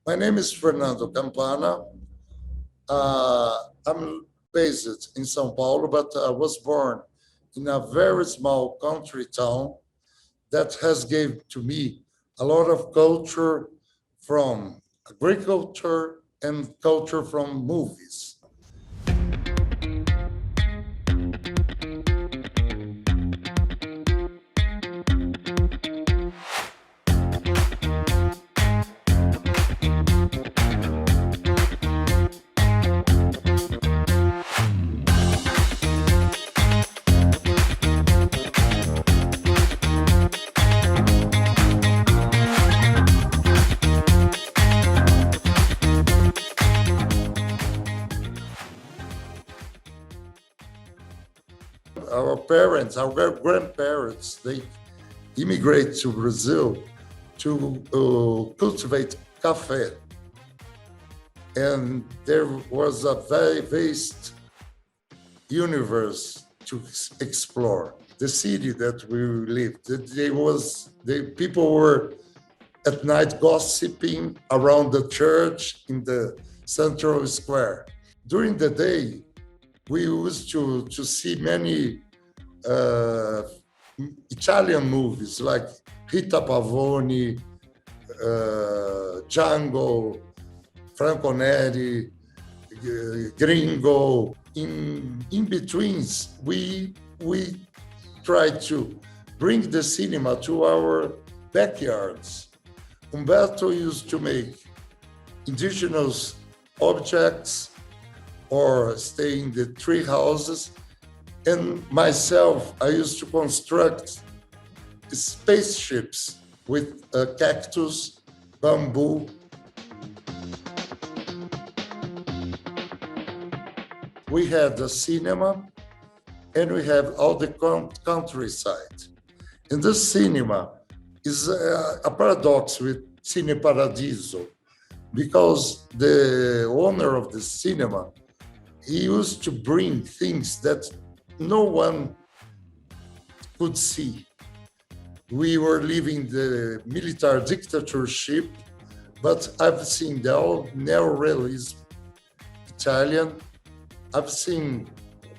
My name is Fernando Campana. I'm based in São Paulo, but I was born in a very small country town that has gave to me a lot of culture from agriculture and culture from movies. Our parents, our grandparents, they immigrate to Brazil to cultivate coffee. And there was a very vast universe to explore. The city that we lived, the people were at night gossiping around the church in the central square. During the day, we used to see many uh, Italian movies like Rita Pavone, Django, Franco Neri, Gringo. In betweens, we try to bring the cinema to our backyards. Umberto used to make indigenous objects or stay in the tree houses. And myself, I used to construct spaceships with cactus, bamboo. We had a cinema and we have all the countryside. And this cinema is a paradox with Cine Paradiso, because the owner of the cinema, he used to bring things that no one could see. We were living the military dictatorship, but I've seen the old neorealism Italian. I've seen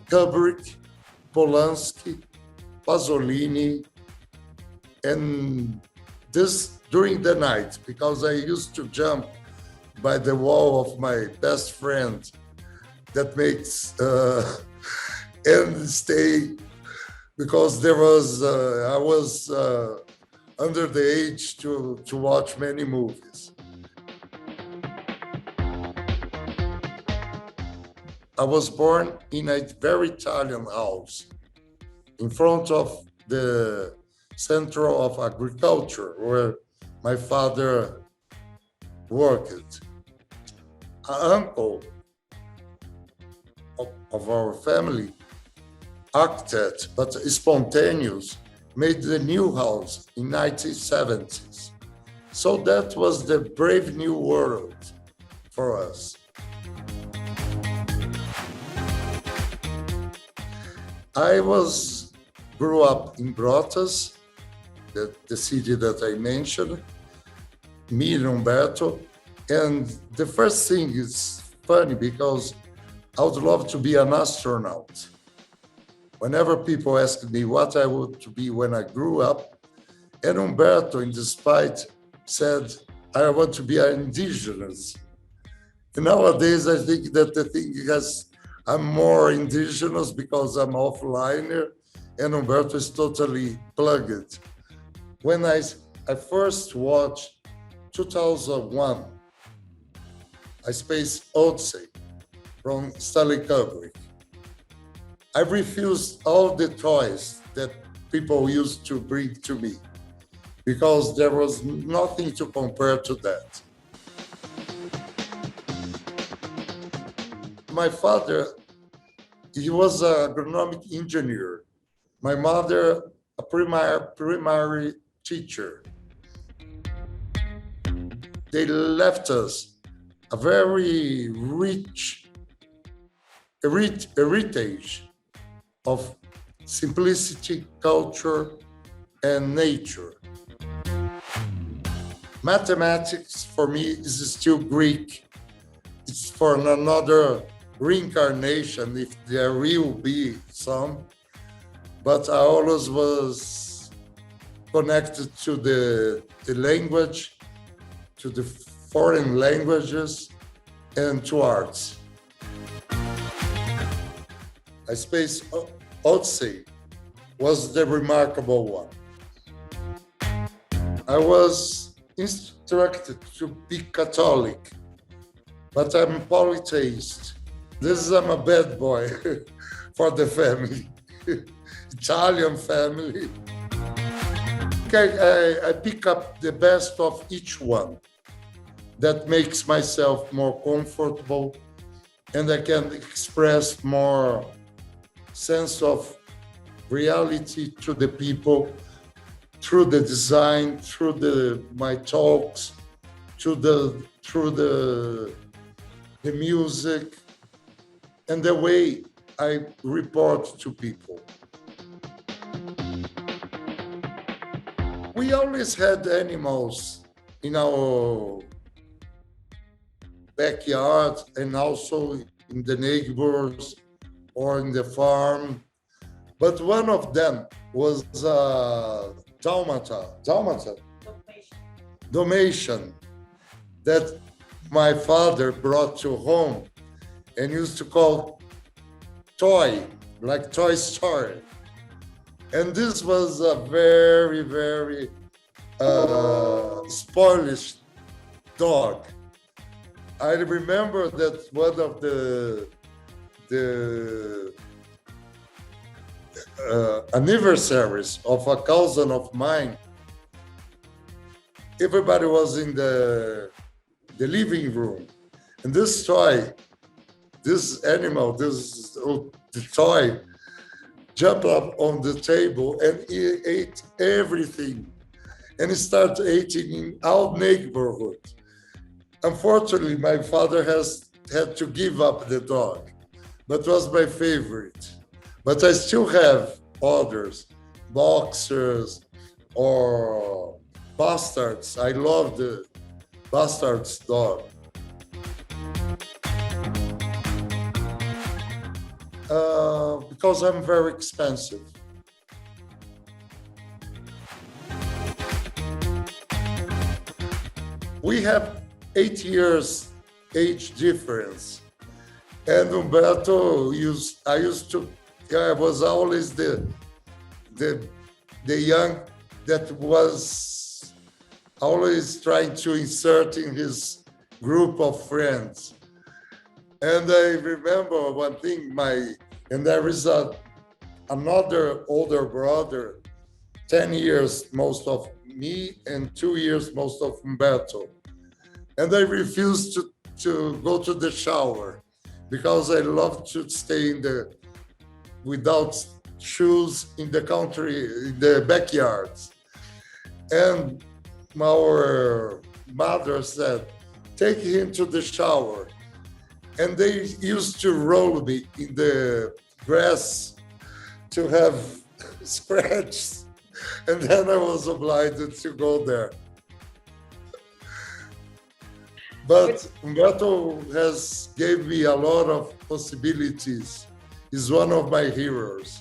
Kubrick, Polanski, Pasolini, and this during the night, because I used to jump by the wall of my best friend that makes and stay, because there was I was under the age to watch many movies. I was born in a very Italian house in front of the Center of Agriculture where my father worked. An uncle of our family, architect, but spontaneous, made the new house in 1970s. So that was the brave new world for us. I grew up in Brotas, the city that I mentioned, me and Umberto. And the first thing is funny because I would love to be an astronaut. Whenever people ask me what I want to be when I grew up, and Umberto, in despite, said, I want to be an indigenous. And nowadays, I think that the thing is, I'm more indigenous because I'm offliner, and Umberto is totally plugged. When I first watched 2001, A Space Odyssey from Stanley Kubrick, I refused all the toys that people used to bring to me because there was nothing to compare to that. My father, he was an agronomic engineer. My mother, a primary teacher. They left us a very rich heritage of simplicity, culture, and nature. Mathematics for me is still Greek. It's for another reincarnation, if there will be some. But I always was connected to the language, to the foreign languages, and to arts. I suppose Odyssey was the remarkable one. I was instructed to be Catholic, but I'm polytheist. I'm a bad boy for the family, Italian family. I pick up the best of each one. That makes myself more comfortable, and I can express more sense of reality to the people through the design, through my talks, through the music, and the way I report to people. We always had animals in our backyard and also in the neighbors or in the farm. But one of them was Dalmatian, that my father brought to home and used to call toy, like Toy Story. And this was a very, very spoilish dog. I remember that one of the anniversaries of a cousin of mine, everybody was in the living room, and this toy, this animal, the toy, jumped up on the table and he ate everything, and he started eating in our neighborhood. Unfortunately, my father had to give up the dog, but was my favorite. But I still have others, boxers or bastards. I love the bastards dog. Because I'm very expensive. We have 8 years age difference, and Humberto I was always the young that was always trying to insert in his group of friends. And I remember one thing, and there is another older brother, 10 years most of me and 2 years most of Humberto. And I refused to go to the shower because I love to stay without shoes in the country, in the backyards. And our mother said, take him to the shower. And they used to roll me in the grass to have scratches. And then I was obliged to go there. But Humberto gave me a lot of possibilities. He's one of my heroes.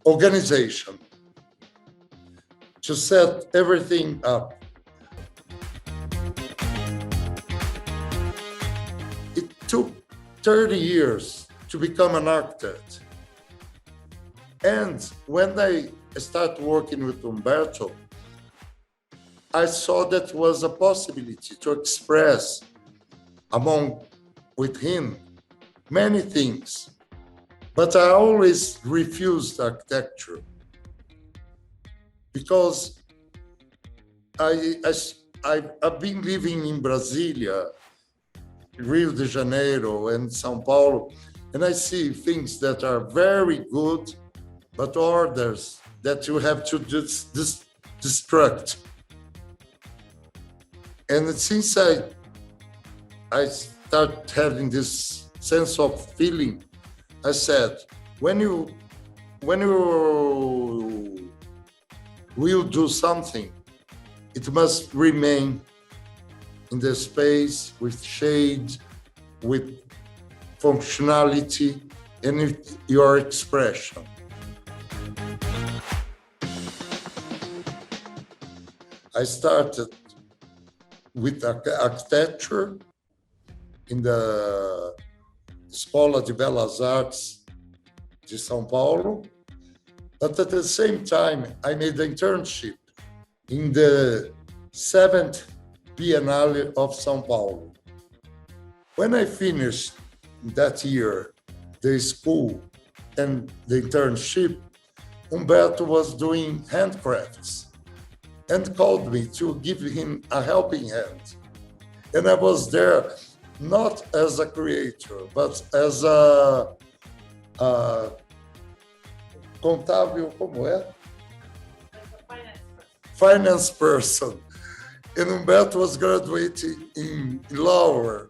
Organization. To set everything up. It took 30 years to become an architect. And when I started working with Humberto, I saw that was a possibility to express with him many things. But I always refused architecture because I've been living in Brasilia, Rio de Janeiro, and São Paulo, and I see things that are very good, but others that you have to destruct. And since I start having this sense of feeling, I said, when you when you will do something, it must remain in the space with shade, with functionality, and with your expression. I started with architecture in the Escola de Belas Artes de São Paulo, but at the same time, I made an internship in the 7th Biennale of São Paulo. When I finished that year, the school and the internship, Humberto was doing handcrafts and called me to give him a helping hand. And I was there not as a creator, but as a contábil, como é? Finance person. And Humberto was graduating in law.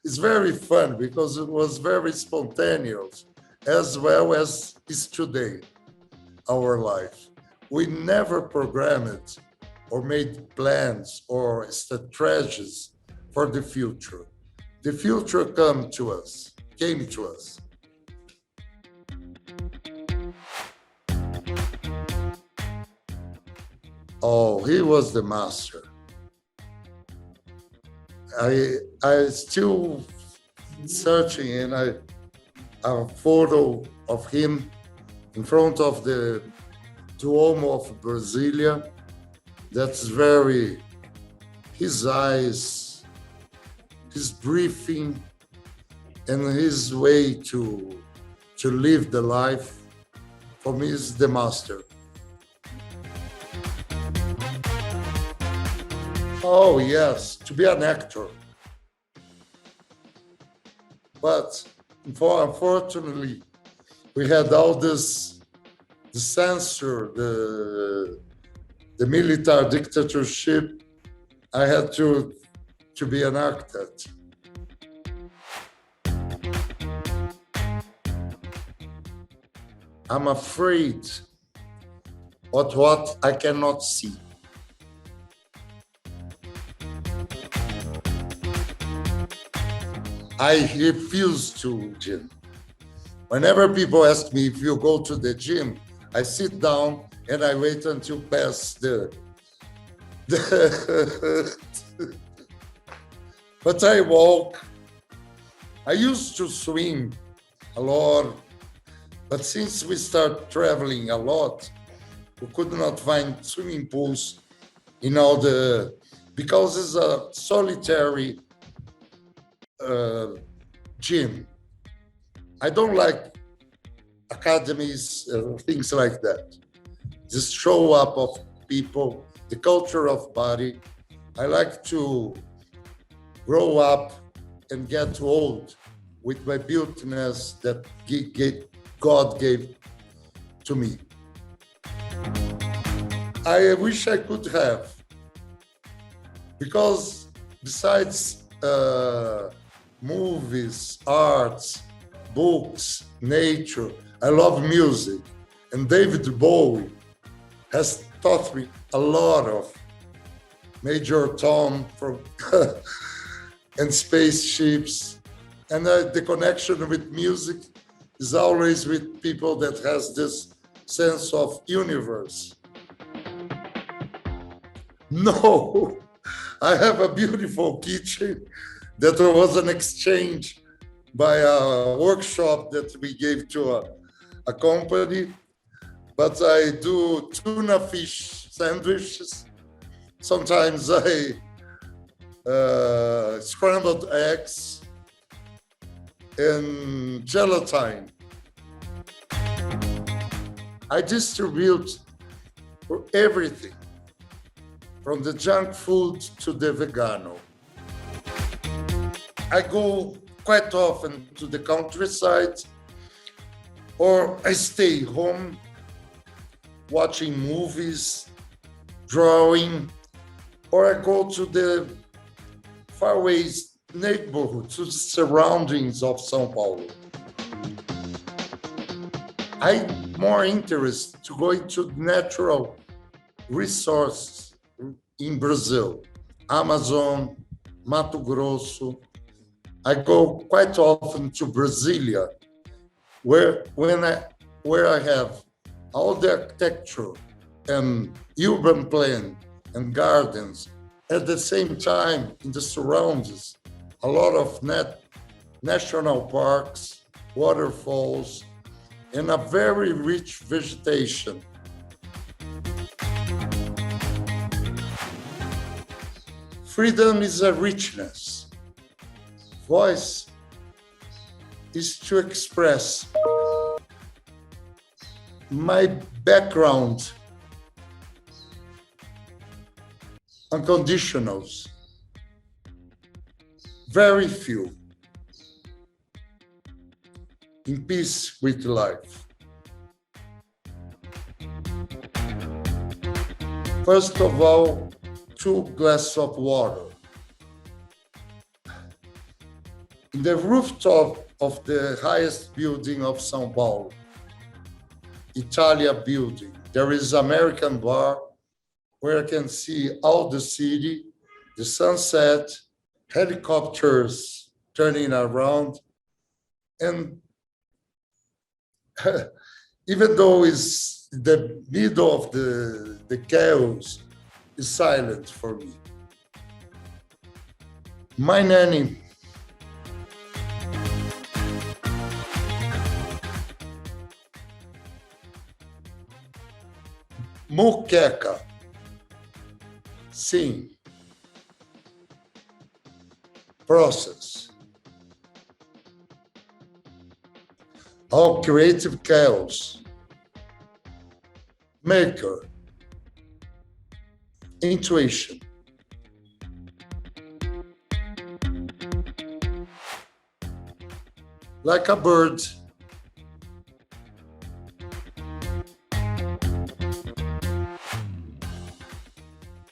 It's very fun because it was very spontaneous, as well as is today, our life. We never programmed or made plans or strategies for the future. The future came to us. Oh, he was the master. I still searching, and a photo of him in front of the Duomo of Brasilia. That's very, his eyes, his breathing, and his way to live the life, for me, is the master. Oh, yes, to be an actor. But unfortunately, we had all this, the censor, the military dictatorship. I had to be an architect. I'm afraid of what I cannot see. I refuse to gym. Whenever people ask me if you go to the gym, I sit down and I wait until past but I walk. I used to swim a lot, but since we start traveling a lot, we could not find swimming pools in all because it's a solitary gym. I don't like academies, things like that. Just show up of people, the culture of body. I like to grow up and get old with my beautiness that God gave to me. I wish I could have, because besides movies, arts, books, nature, I love music. And David Bowie has taught me a lot of Major Tom from and spaceships. And the connection with music is always with people that has this sense of universe. No, I have a beautiful kitchen that was an exchange by a workshop that we gave to a company, but I do tuna fish sandwiches. Sometimes I scrambled eggs and gelatin. I distribute for everything, from the junk food to the vegano. I go quite often to the countryside, or I stay home watching movies, drawing, or I go to the faraway neighborhood, to the surroundings of São Paulo. I'm more interested to go into natural resources in Brazil, Amazon, Mato Grosso. I go quite often to Brasilia, where I have all the architecture and urban plan and gardens. At the same time, in the surroundings, a lot of national parks, waterfalls, and a very rich vegetation. Freedom is a richness. Voice is to express my background, unconditionals, very few, in peace with life. First of all, 2 glasses of water. In the rooftop of the highest building of São Paulo, Italia building, there is American bar where I can see all the city, the sunset, helicopters turning around, and even though it's the middle of the chaos, is silent for me. My nanny muqueca, sim, process. All creative chaos, maker, intuition. Like a bird,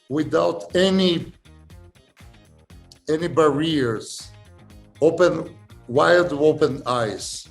without any barriers, wide open eyes.